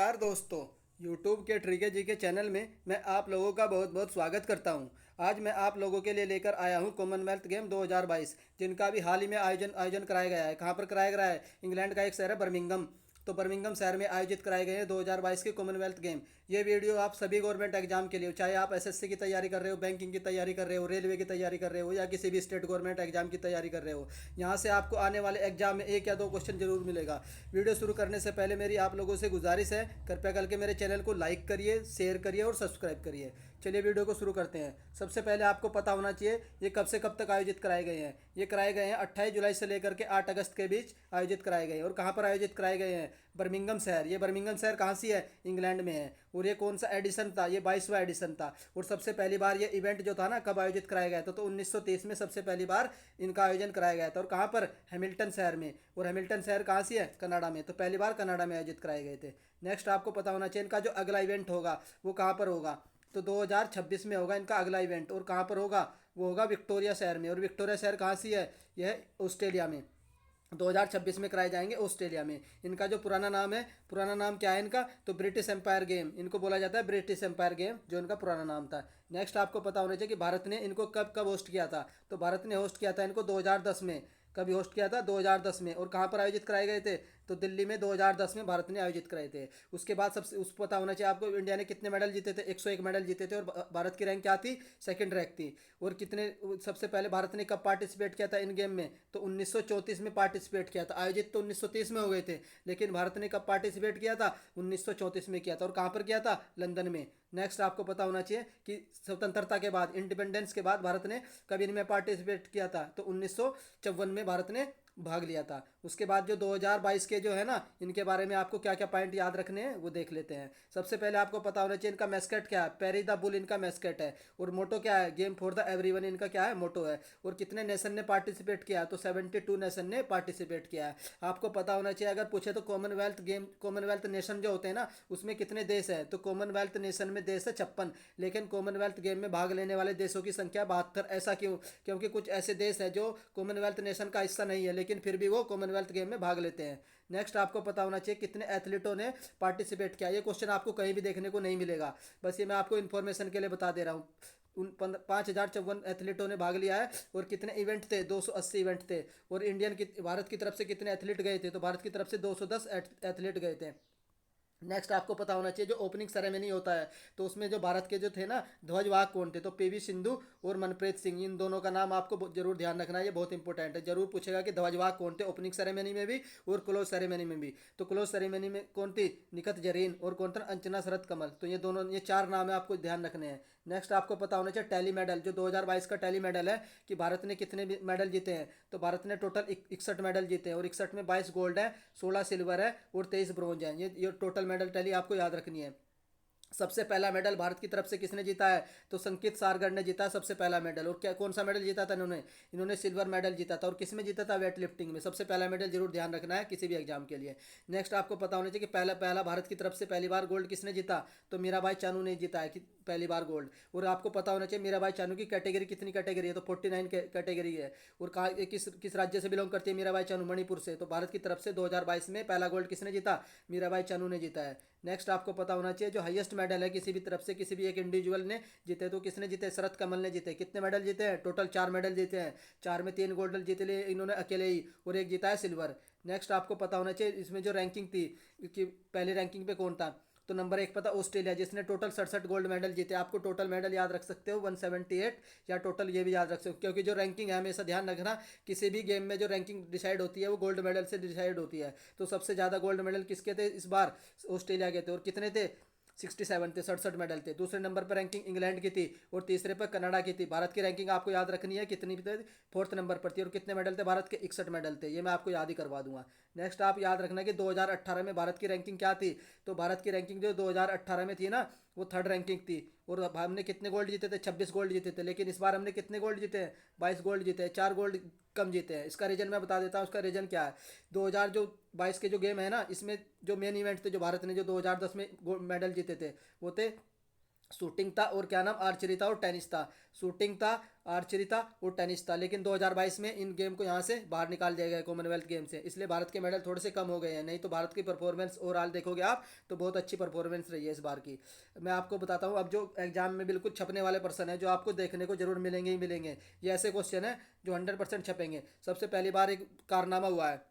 नमस्कार दोस्तों। YouTube के ट्रिके जी के चैनल में मैं आप लोगों का बहुत बहुत स्वागत करता हूं। आज मैं आप लोगों के लिए लेकर आया हूं कॉमनवेल्थ गेम 2022, जिनका भी हाल ही में आयोजन कराया गया है। कहां पर कराया गया है? इंग्लैंड का एक शहर है बर्मिंघम। तो बर्मिंघम शहर में आयोजित कराए गए हैं 2022 के कॉमनवेल्थ गेम। ये वीडियो आप सभी गवर्नमेंट एग्जाम के लिए, चाहे आप एसएससी की तैयारी कर रहे हो, बैंकिंग की तैयारी कर रहे हो, रेलवे की तैयारी कर रहे हो, या किसी भी स्टेट गवर्नमेंट एग्जाम की तैयारी कर रहे हो, यहाँ से आपको आने वाले एग्जाम में एक या दो क्वेश्चन जरूर मिलेगा। वीडियो शुरू करने से पहले मेरी आप लोगों से गुजारिश है, कृपया करके मेरे चैनल को लाइक करिए, शेयर करिए और सब्सक्राइब करिए। चलिए वीडियो को शुरू करते हैं। सबसे पहले आपको पता होना चाहिए ये कब से कब तक आयोजित कराए गए हैं। ये कराए गए हैं 28 जुलाई से लेकर के 8 अगस्त के बीच आयोजित कराए गए हैं। और कहाँ पर आयोजित कराए गए हैं? बर्मिंघम शहर। ये बर्मिंघम शहर कहाँ से है? इंग्लैंड में है। और ये कौन सा एडिशन था? ये 22वां एडिशन था। और सबसे पहली बार ये इवेंट जो था ना, कब आयोजित कराया गया था? तो 1930 में सबसे पहली बार इनका आयोजन कराया गया था। और कहाँ पर? हैमिल्टन शहर में। और हैमिल्टन शहर कहाँ से है? कनाडा में। तो पहली बार कनाडा में आयोजित कराए गए थे। नेक्स्ट आपको पता होना चाहिए इनका जो अगला इवेंट होगा वो कहाँ पर होगा? तो 2026 में होगा इनका अगला इवेंट। और कहाँ पर होगा? वो होगा विक्टोरिया शहर में। और विक्टोरिया शहर कहाँ से है? यह है ऑस्ट्रेलिया में। 2026 में कराए जाएंगे ऑस्ट्रेलिया में। इनका जो पुराना नाम है, पुराना नाम क्या है इनका? तो ब्रिटिश एम्पायर गेम इनको बोला जाता है। ब्रिटिश एम्पायर गेम जो इनका पुराना नाम था। नेक्स्ट आपको पता होना चाहिए कि भारत ने इनको कब कब होस्ट किया था। तो भारत ने होस्ट किया था इनको 2010 में। कभी होस्ट किया था? 2010 में। और कहाँ पर आयोजित कराए गए थे? तो दिल्ली में 2010 में भारत ने आयोजित कराए थे। उसके बाद सबसे उस पता होना चाहिए आपको इंडिया ने कितने मेडल जीते थे? 101 मेडल जीते थे। और भारत की रैंक क्या थी? सेकंड रैंक थी। और कितने सबसे पहले भारत ने कब पार्टिसिपेट किया था इन गेम में? तो 1934 में पार्टिसिपेट किया था। आयोजित तो 1930 में हो गए थे, लेकिन भारत ने कब पार्टिसिपेट किया था? 1934 में किया था। और कहाँ पर किया था? लंदन में। नेक्स्ट आपको पता होना चाहिए कि स्वतंत्रता के बाद, इंडिपेंडेंस के बाद भारत ने कब इनमें पार्टिसिपेट किया था? तो 1954 में भारत ने भाग लिया था। उसके बाद जो 2022 के जो है ना, इनके बारे में आपको क्या क्या पॉइंट याद रखने हैं वो देख लेते हैं। सबसे पहले आपको पता होना चाहिए इनका मैस्कट क्या है? पेरी द बुल इनका मैस्कट है। और मोटो क्या है? गेम फॉर द एवरीवन इनका क्या है? मोटो है। और कितने नेशन ने पार्टिसिपेट किया? तो 72 नेशन ने पार्टिसिपेट किया है। आपको पता होना चाहिए, अगर पूछे तो कॉमनवेल्थ गेम, कॉमनवेल्थ नेशन जो होते हैं ना, उसमें कितने देश हैं? तो कॉमनवेल्थ नेशन में देश है 56, लेकिन कॉमनवेल्थ गेम में भाग लेने वाले देशों की संख्या 72। ऐसा क्यों? क्योंकि कुछ ऐसे देश हैं जो कॉमनवेल्थ नेशन का हिस्सा नहीं है, लेकिन फिर भी वो कॉमनवेल्थ गेम में भाग लेते हैं। नेक्स्ट आपको पता होना चाहिए कितने एथलीटों ने पार्टिसिपेट किया। ये क्वेश्चन आपको कहीं भी देखने को नहीं मिलेगा, बस ये मैं आपको इन्फॉर्मेशन के लिए बता दे रहा हूँ। उन 5,054 एथलीटों ने भाग लिया है। और कितने इवेंट थे? 280 इवेंट थे। और भारत की तरफ से कितने एथलीट गए थे? तो भारत की तरफ से 210 एथलीट गए थे। नेक्स्ट आपको पता होना चाहिए जो ओपनिंग सेरेमनी होता है, तो उसमें जो भारत के जो थे ना ध्वजवाहक कौन थे? तो पीवी सिंधु और मनप्रीत सिंह, इन दोनों का नाम आपको जरूर ध्यान रखना है, ये बहुत इंपॉर्टेंट है। जरूर पूछेगा कि ध्वजवाहक कौन थे ओपनिंग सेरेमनी में भी और क्लोज सेरेमनी में भी। तो क्लोज सेरेमनी में कौन थी? निखत जरीन। और कौन था? अंचना शरत कमल। तो ये दोनों, ये चार नाम है, आपको ध्यान रखने हैं। नेक्स्ट आपको पता होना चाहिए टैली मेडल, जो 2022 का टैली मेडल है कि भारत ने कितने मेडल जीते हैं। तो भारत ने टोटल 61 मेडल जीते हैं। और 61 में 22 गोल्ड है, 16 सिल्वर है और 23 ब्रॉन्ज है। ये टोटल मेडल टैली आपको याद रखनी है। सबसे पहला मेडल भारत की तरफ से किसने जीता है? तो संकित सारगर ने जीता सबसे पहला मेडल। और क्या, कौन सा मेडल जीता था इन्होंने? इन्होंने सिल्वर मेडल जीता था। और किस में जीता था? वेट लिफ्टिंग में। सबसे पहला मेडल जरूर ध्यान रखना है किसी भी एग्जाम के लिए। नेक्स्ट आपको पता होना चाहिए कि पहला पहला भारत की तरफ से पहली बार गोल्ड किसने जीता? तो मीराबाई चानू ने जीता है कि पहली बार गोल्ड। और आपको पता होना चाहिए मीराबाई चानू की कैटेगरी कितनी कैटेगरी है? तो 49 कैटेगरी है। और कहा किस किस राज्य से बिलोंग करती है मीराबाई चानू? मणिपुर से। तो भारत की तरफ से 2022 में पहला गोल्ड किसने जीता? मीराबाई चानू ने जीता है। नेक्स्ट आपको पता होना चाहिए जो हाईएस्ट मेडल है किसी भी तरफ से, किसी भी एक इंडिविजुअल ने जीते, तो किसने जीते? शरत कमल ने जीते। कितने मेडल जीते हैं? टोटल 4 मेडल जीते हैं। 4 में 3 गोल्ड जीते लिए इन्होंने अकेले ही, और एक जीता है सिल्वर। नेक्स्ट आपको पता होना चाहिए इसमें जो रैंकिंग थी कि पहले रैंकिंग पे कौन था? तो नंबर 1 पता ऑस्ट्रेलिया, जिसने टोटल 67 गोल्ड मेडल जीते। आपको टोटल मेडल याद रख सकते हो 178, या टोटल ये भी याद रख सकते हो, क्योंकि जो रैंकिंग है हमेशा ध्यान रखना, किसी भी गेम में जो रैंकिंग डिसाइड होती है वो गोल्ड मेडल से डिसाइड होती है। तो सबसे ज़्यादा गोल्ड मेडल किसके थे इस बार? ऑस्ट्रेलिया के थे। और कितने थे? 67 थे, 67 मेडल थे। दूसरे नंबर पर रैंकिंग इंग्लैंड की थी। और तीसरे पर कनाडा की थी। भारत की रैंकिंग आपको याद रखनी है कितनी थे? फोर्थ नंबर पर थी। और कितने मेडल थे भारत के? 61 मेडल थे। ये मैं आपको याद ही करवा दूंगा। नेक्स्ट आप याद रखना कि 2018 में भारत की रैंकिंग क्या थी? तो भारत की रैंकिंग जो 2018 में थी ना, वो थर्ड रैंकिंग थी। और अब हमने कितने गोल्ड जीते थे? 26 गोल्ड जीते थे। लेकिन इस बार हमने कितने गोल्ड जीते हैं? 22 गोल्ड जीते हैं, 4 गोल्ड कम जीते हैं। इसका रीजन मैं बता देता हूँ। उसका रीजन क्या है? 2022 के जो गेम है ना, इसमें जो मेन इवेंट थे, जो भारत ने जो 2010 में मेडल जीते थे, वो थे शूटिंग था और क्या नाम आर्चरी था और टेनिस था। शूटिंग था, आर्चरी था और टेनिस था। लेकिन 2022 में इन गेम को यहाँ से बाहर निकाल दिया गया है कॉमनवेल्थ गेम से, इसलिए भारत के मेडल थोड़े से कम हो गए हैं। नहीं तो भारत की परफॉर्मेंस ओवरऑल देखोगे आप तो बहुत अच्छी परफॉर्मेंस रही है इस बार की। मैं आपको बताता हूँ, अब जो एग्जाम में बिल्कुल छपने वाले पर्सन है, जो आपको देखने को जरूर मिलेंगे ही मिलेंगे, ये ऐसे क्वेश्चन है जो 100% छपेंगे। सबसे पहली बार एक कारनामा हुआ है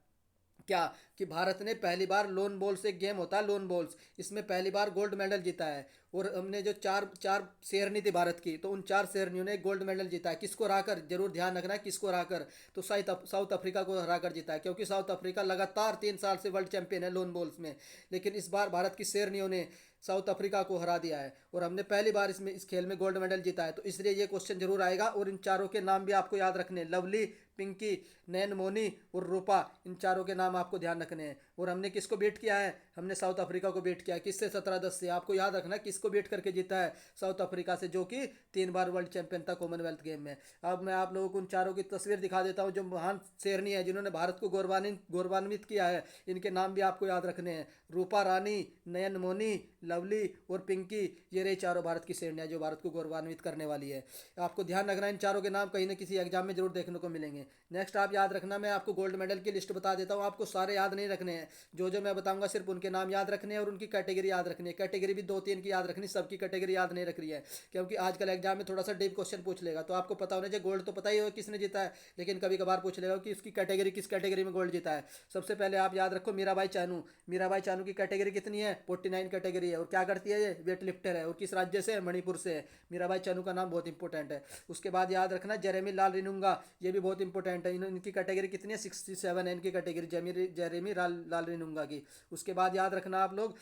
क्या, कि भारत ने पहली बार लोन बॉल्स, एक गेम होता है लोन बॉल्स, इसमें पहली बार गोल्ड मेडल जीता है। और हमने जो चार चार शेरनी थी भारत की, तो उन चार शेरनियों ने गोल्ड मेडल जीता है। किसको हराकर, जरूर ध्यान रखना है किसको हराकर, तो साउथ अफ्रीका को हराकर जीता है। क्योंकि साउथ अफ्रीका लगातार 3 साल से वर्ल्ड चैंपियन है लोन बॉल्स में, लेकिन इस बार भारत की शेरनियों ने साउथ अफ्रीका को हरा दिया है और हमने पहली बार इसमें इस खेल में गोल्ड मेडल जीता है। तो इसलिए ये क्वेश्चन जरूर आएगा। और इन चारों के नाम भी आपको याद रखने हैं, लवली, पिंकी, नैन मोनी और रूपा, इन चारों के नाम आपको ध्यान रखने हैं। और हमने किसको बीट किया है, हमने साउथ अफ्रीका को बीट किया है। किससे, 17-10 से। आपको याद रखना किसको बीट करके जीता है, साउथ अफ्रीका से, जो कि 3 बार वर्ल्ड चैंपियन था कॉमनवेल्थ गेम में। अब मैं आप लोगों को उन चारों की तस्वीर दिखा देता हूँ जो महान शेरनी है, जिन्होंने भारत को गौरवान्वित किया है। इनके नाम भी आपको याद रखने हैं, रूपा रानी, नयन मोनी, लवली और पिंकी। ये रही चारों भारत की शेरनियाँ जो भारत को गौरवान्वित करने वाली है। आपको ध्यान रखना इन चारों के नाम कहीं ना किसी एग्जाम में जरूर देखने को मिलेंगे। नेक्स्ट आप याद रखना, मैं आपको गोल्ड मेडल की लिस्ट बता देता हूँ, आपको सारे याद नहीं रखने हैं। जो जो मैं बताऊंगा सिर्फ उनके नाम याद रखने हैं और उनकी कैटेगरी याद रखनी है। कैटेगरी भी 2-3 की याद रखनी, सबकी कैटेगरी याद नहीं रख रही है, क्योंकि आजकल एग्जाम में थोड़ा सा डीप क्वेश्चन पूछ लेगा। तो आपको पता होना चाहिए, गोल्ड तो पता ही हो किसने जीता है, लेकिन कभी कभार पूछ लेगा कि उसकी कैटेगरी, किस कैटेगरी में गोल्ड जीता है। सबसे पहले आप याद रखो मीराबाई चानू। मीराबाई चानू की कैटेगरी कितनी है, 49 कैटेगरी है। और क्या करती है, ये वेट लिफ्टर है। और किस राज्य से है, मणिपुर से है। मीराबाई चानू का नाम बहुत इंपॉर्टेंट है। उसके बाद याद रखना जेरेमी लाल रिनुंगा, ये भी बहुत इंपॉर्टेंट है। इनकी कैटेगरी कितनी है, 67 है इनकी कैटेगरी, जेरेमी लाल रिनुंगा की। उसके बाद याद रखना आप लोग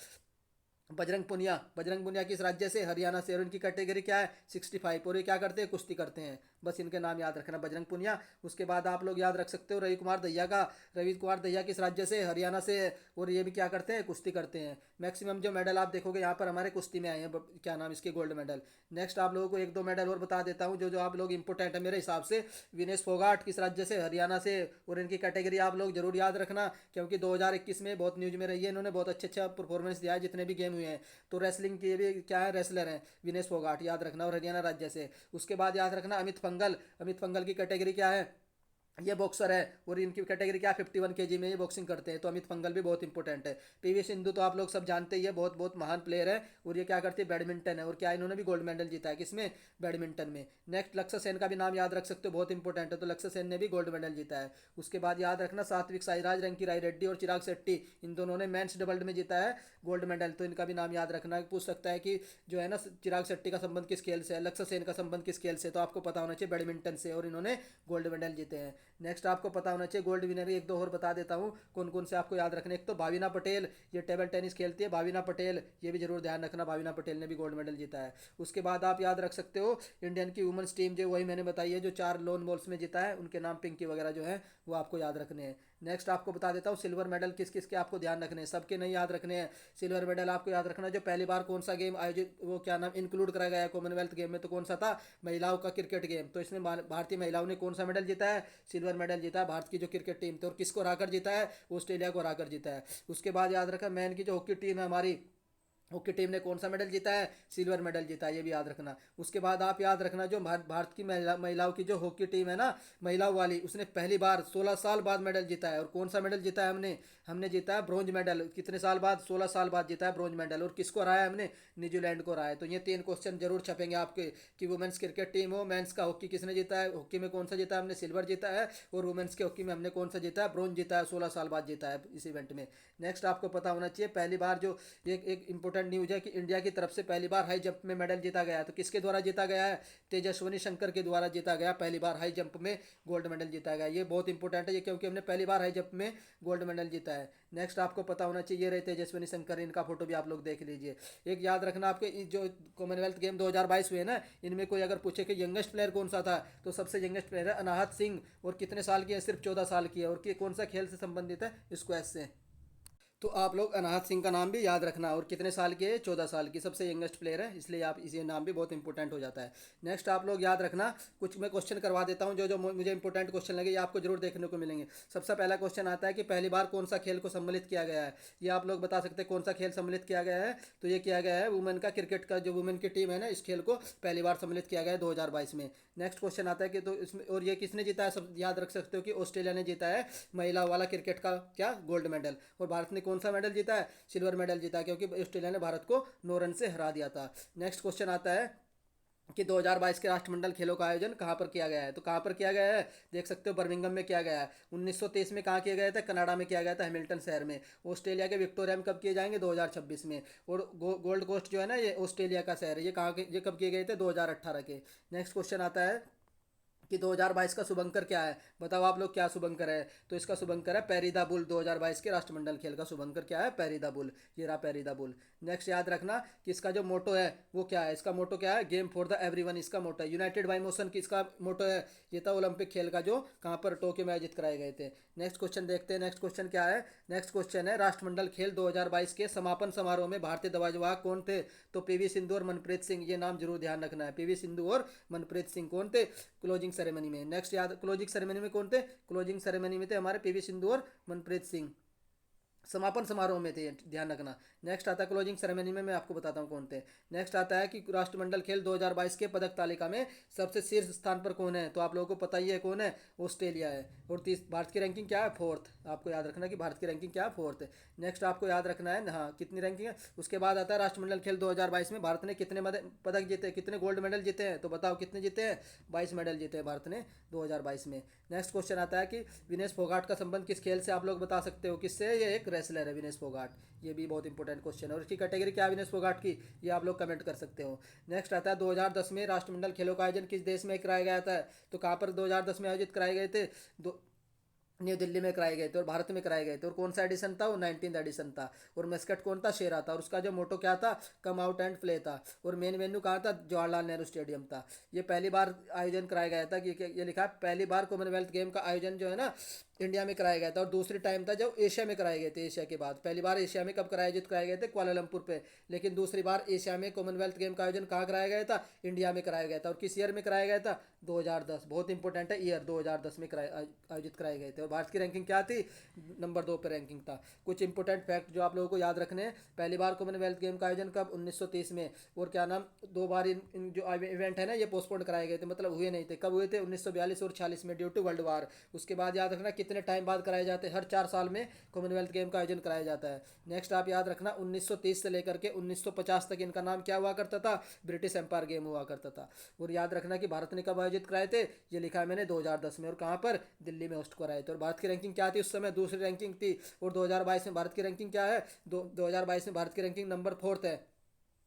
बजरंग पुनिया। बजरंग पुनिया किस राज्य से, हरियाणा से। और इनकी कैटेगरी क्या है, 65। और ये क्या करते हैं, कुश्ती करते हैं। बस इनके नाम याद रखना, बजरंग पुनिया। उसके बाद आप लोग याद रख सकते हो रवि कुमार दहिया का। रवि कुमार दहिया किस राज्य से, हरियाणा से। और ये भी क्या करते हैं, कुश्ती करते हैं। मैक्सिमम जो मेडल आप देखोगे यहाँ पर हमारे कुश्ती में आए हैं, क्या नाम इसके, गोल्ड मेडल। नेक्स्ट आप लोगों को 1-2 मेडल और बता देता हूँ जो जो आप लोग इंपॉर्टेंट है मेरे हिसाब से। विनेश फोगाट किस राज्य से, हरियाणा से। और इनकी कैटेगरी आप लोग जरूर याद रखना, क्योंकि 2021 में बहुत न्यूज में रही है, इन्होंने बहुत अच्छा परफॉर्मेंस दिया है जितने भी गेम हुए हैं। तो रेसलिंग के भी क्या है, रेसलर हैं विनेश फोगाट, याद रखना, और हरियाणा राज्य से। उसके बाद याद रखना अमित फंगल। अमित फंगल की कैटेगरी क्या है, ये बॉक्सर है। और इनकी कैटेगरी क्या, 51 केजी में ये बॉक्सिंग करते हैं। तो अमित फंगल भी बहुत इंपॉर्टेंट है। पीवी सिंधु तो आप लोग सब जानते ही है, बहुत बहुत महान प्लेयर है। और ये क्या करती है, बैडमिंटन है। और क्या इन्होंने भी गोल्ड मेडल जीता है, किसमें, बैडमिंटन में। नेक्स्ट लक्ष्य सेन का भी नाम याद रख सकते हो, बहुत इंपॉर्टेंट है। तो लक्ष्य सेन ने भी गोल्ड मेडल जीता है। उसके बाद याद रखना सात्विक साईराज, रंकी राय रेड्डी और चिराग शेट्टी, इन दोनों ने मेंस डबल्ड में जीता है गोल्ड मेडल। तो इनका भी नाम याद रखना। पूछ सकता है कि जो है ना, चिराग शेट्टी का संबंध किस खेल से है, लक्ष्य सेन का संबंध किस खेल से, तो आपको पता होना चाहिए बैडमिंटन से। और इन्होंने गोल्ड मेडल जीते हैं। नेक्स्ट आपको पता होना चाहिए गोल्ड विनर, 1-2 और बता देता हूँ कौन कौन से आपको याद रखने। एक तो भाविना पटेल, ये टेबल टेनिस खेलती है भाविना पटेल, ये भी जरूर ध्यान रखना, भाविना पटेल ने भी गोल्ड मेडल जीता है। उसके बाद आप याद रख सकते हो इंडियन की वुमेंस टीम, जो वही मैंने बताई है, जो 4 लोन बॉल्स में जीता है, उनके नाम पिंकी वगैरह जो है वो आपको याद रखने हैं। नेक्स्ट आपको बता देता हूँ सिल्वर मेडल किस किस के आपको ध्यान रखने हैं, सबके नहीं याद रखने हैं। सिल्वर मेडल आपको याद रखना जो पहली बार कौन सा गेम आयोजित, वो क्या नाम इंक्लूड करा गया है कॉमनवेल्थ गेम में, तो कौन सा था, महिलाओं का क्रिकेट गेम। तो इसमें भारतीय महिलाओं ने कौन सा मेडल जीता है, सिल्वर मेडल जीता है, भारत की जो क्रिकेट टीम थी। और किसको हराकर जीता है, ऑस्ट्रेलिया को हराकर जीता है। उसके बाद याद रखा मैन की जो हॉकी टीम है हमारी, हॉकी टीम ने कौन सा मेडल जीता है, सिल्वर मेडल जीता है, ये भी याद रखना। उसके बाद आप याद रखना जो भारत की महिलाओं की जो हॉकी टीम है ना, महिलाओं वाली, उसने पहली बार 16 साल बाद मेडल जीता है। और कौन सा मेडल जीता है, हमने जीता है ब्रॉन्ज मेडल। कितने साल बाद, 16 साल बाद जीता है ब्रॉन्ज मेडल। और किसको हराया हमने, न्यूजीलैंड को हराया। तो ये 3 क्वेश्चन जरूर छपेंगे आपके, कि वुमेन्स क्रिकेट टीम हो, मेंस का हॉकी किसने जीता है, हॉकी में कौन सा जीता है हमने, सिल्वर जीता है। और वुमेन्स के हॉकी में हमने कौन सा जीता है, ब्रॉन्ज जीता है, 16 साल बाद जीता है इस इवेंट में। नेक्स्ट आपको पता होना चाहिए पहली बार जो एक इंपॉर्टेंट न्यूज है कि इंडिया की तरफ से पहली बार हाई जंप में मेडल जीता गया है। तो किसके द्वारा जीता गया है, तेजस्विनी शंकर के द्वारा जीता गया, पहली बार हाई जंप में गोल्ड मेडल जीता गया। ये बहुत इंपॉर्टेंट है ये, क्योंकि हमने पहली बार हाई जंप में गोल्ड मेडल जीता है। नेक्स्ट आपको पता होना चाहिए, ये रहे तेजस्विनी शंकर, इनका फोटो भी आप लोग देख लीजिए। एक याद रखना आपके जो कॉमनवेल्थ गेम 2022 हुए ना, इनमें कोई अगर पूछे कि यंगेस्ट प्लेयर कौन सा था, तो सबसे यंगेस्ट प्लेयर है अनाहत सिंह। और कितने साल की है, सिर्फ 14 साल की है। और कौन सा खेल से संबंधित है, स्क्वैश से। तो आप लोग अनाहत सिंह का नाम भी याद रखना। और कितने साल के? 14 साल की, सबसे यंगेस्ट प्लेयर है, इसलिए आप इसी नाम भी बहुत इंपॉर्टेंट हो जाता है। नेक्स्ट आप लोग याद रखना, कुछ मैं क्वेश्चन करवा देता हूँ जो जो मुझे इंपॉर्टेंट क्वेश्चन लगे, ये आपको जरूर देखने को मिलेंगे। सबसे पहला क्वेश्चन आता है कि पहली बार कौन सा खेल को सम्मिलित किया गया है। ये आप लोग बता सकते हैं कौन सा खेल सम्मिलित किया गया है। तो ये किया गया है वुमेन का क्रिकेट का, जो वुमेन की टीम है ना, इस खेल को पहली बार सम्मिलित किया गया है 2022 में। नेक्स्ट क्वेश्चन आता है कि तो इसमें, और ये किसने जीता है, सब याद रख सकते हो कि ऑस्ट्रेलिया ने जीता है महिला वाला क्रिकेट का क्या, गोल्ड मेडल। और भारत ने कौन सा मेडल जीता है? सिल्वर मेडल जीता, क्योंकि ऑस्ट्रेलिया ने भारत को 9 रन से हरा दिया था। नेक्स्ट क्वेश्चन आता है कि 2022 के राष्ट्रमंडल खेलों का आयोजन कहाँ पर किया गया है। तो कहाँ पर किया गया है, देख सकते हो बर्मिंघम में किया गया है। 1923 में कहाँ किया गया था? कनाडा में किया गया था, हैमिल्टन शहर में। ऑस्ट्रेलिया के विक्टोरिया में कब किए जाएंगे? 2026 में। और गोल्ड कोस्ट जो है ना, ये ऑस्ट्रेलिया का शहर है। ये कहाँ के, ये कब किए गए थे? 2018 के। नेक्स्ट क्वेश्चन आता है कि 2022 का शुभंकर क्या है। बताओ आप लोग क्या शुभंकर है। तो इसका शुभंकर है पेरीदा बुल। 2022 के राष्ट्रमंडल खेल का शुभंकर क्या है? पेरीदा बुल। ये रहा पेरीदा बुल। नेक्स्ट याद रखना कि इसका जो मोटो है वो क्या है। इसका मोटो क्या है? गेम फॉर द एवरीवन इसका मोटो है। यूनाइटेड बाय मोशन की इसका मोटो है। ये था ओलंपिक खेल का जो कहाँ पर, टोक्यो में आयोजित कराए गए थे। नेक्स्ट क्वेश्चन देखते हैं। नेक्स्ट क्वेश्चन क्या है? नेक्स्ट क्वेश्चन है राष्ट्रमंडल खेल 2022 के समापन समारोह में भारतीय ध्वजवाहक कौन थे। तो पीवी सिंधु और मनप्रीत सिंह, ये नाम जरूर ध्यान रखना है। पीवी सिंधु और मनप्रीत सिंह कौन थे क्लोजिंग सेरेमनी में। नेक्स्ट याद, क्लोजिंग सेरेमनी में कौन थे? क्लोजिंग सेरेमनी में थे हमारे पीवी सिंधु और मनप्रीत सिंह। समापन समारोह में थे, ध्यान रखना। नेक्स्ट आता है क्लोजिंग सेरेमनी में, मैं आपको बताता हूँ कौन थे। नेक्स्ट आता है कि राष्ट्रमंडल खेल 2022 के पदक तालिका में सबसे शीर्ष स्थान पर कौन है। तो आप लोगों को पता ही है कौन है, ऑस्ट्रेलिया है। और भारत की रैंकिंग क्या है? फोर्थ। आपको याद रखना कि भारत की रैंकिंग क्या है? फोर्थ। नेक्स्ट आपको याद रखना है, हाँ, कितनी रैंकिंग है। उसके बाद आता है राष्ट्रमंडल खेल 2022 में भारत ने कितने पदक जीते, कितने गोल्ड मेडल जीते हैं। तो बताओ कितने जीते हैं? 22 मेडल जीते हैं भारत ने 2022 में। नेक्स्ट क्वेश्चन आता है कि विनेश फोगाट का संबंध किस खेल से, आप लोग बता सकते हो किससे। ये एक रेसलर है विनेश फोगाट। ये भी बहुत इंपॉर्टेंट क्वेश्चन है। और इसकी कैटेगरी क्या है विनेश फोगाट की, ये आप लोग कमेंट कर सकते हो। नेक्स्ट आता है 2010 में राष्ट्रमंडल खेलों का आयोजन किस देश में कराया गया था। तो कहाँ पर 2010 में आयोजित कराए गए थे? न्यू दिल्ली में कराए गए थे और भारत में कराए गए थे। और कौन सा एडिशन था? वो 19th एडिशन था। और मस्कट कौन था? शेरा था। और उसका जो मोटो क्या था? कम आउट एंड प्ले था। और मेन वेन्यू कहाँ था? जवाहरलाल नेहरू स्टेडियम था। ये पहली बार आयोजन कराया गया था कि ये लिखा है पहली बार कॉमनवेल्थ गेम का आयोजन जो है ना, इंडिया में कराया गया था। और दूसरी टाइम था जब एशिया में कराए गए थे। एशिया के बाद पहली बार एशिया में कब आयोजित कराए गए थे? कुआलालंपुर पे। लेकिन दूसरी बार एशिया में कॉमनवेल्थ गेम का आयोजन कहाँ कराया गया था? इंडिया में कराया गया था। और किस ईयर में कराया गया था? 2010। बहुत इंपॉर्टेंट है ईयर, 2010 में आयोजित कराए गए थे। और भारत की रैंकिंग क्या थी? नंबर 2 पर रैंकिंग था। कुछ इंपॉर्टेंट फैक्ट जो आप लोगों को याद रखने हैं, पहली बार कॉमनवेल्थ गेम का आयोजन कब? 1930 में। और क्या नाम, 2 बार इन जो इवेंट है ना, ये पोस्टपोन कराए गए थे, मतलब हुए नहीं थे। कब हुए थे? 1942 और 46 में, ड्यू टू वर्ल्ड वार। उसके बाद याद रखना कितने टाइम बाद कराए जाते हैं, हर 4 साल में कॉमनवेल्थ गेम का आयोजन कराया जाता है। नेक्स्ट आप याद रखना 1930 से लेकर के 1950 तक इनका नाम क्या हुआ करता था? ब्रिटिश एम्पायर गेम हुआ करता था। और याद रखना कि भारत ने कब आयोजित कराए थे? ये लिखा है मैंने 2010 में। और कहाँ पर? दिल्ली में होस्ट कराए थे। और भारत की रैंकिंग क्या थी उस समय? दूसरी रैंकिंग थी। और 2022 में भारत की रैंकिंग क्या है? 2022 में भारत की रैंकिंग नंबर 4 है।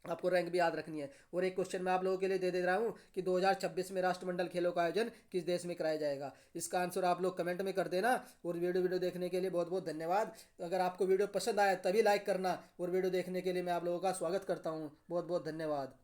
आपको रैंक भी याद रखनी है। और एक क्वेश्चन मैं आप लोगों के लिए दे रहा हूँ कि 2026 में राष्ट्रमंडल खेलों का आयोजन किस देश में कराया जाएगा। इसका आंसर आप लोग कमेंट में कर देना। और वीडियो देखने के लिए बहुत बहुत धन्यवाद। अगर आपको वीडियो पसंद आया तभी लाइक करना। और वीडियो देखने के लिए मैं आप लोगों का स्वागत करता हूँ। बहुत बहुत धन्यवाद।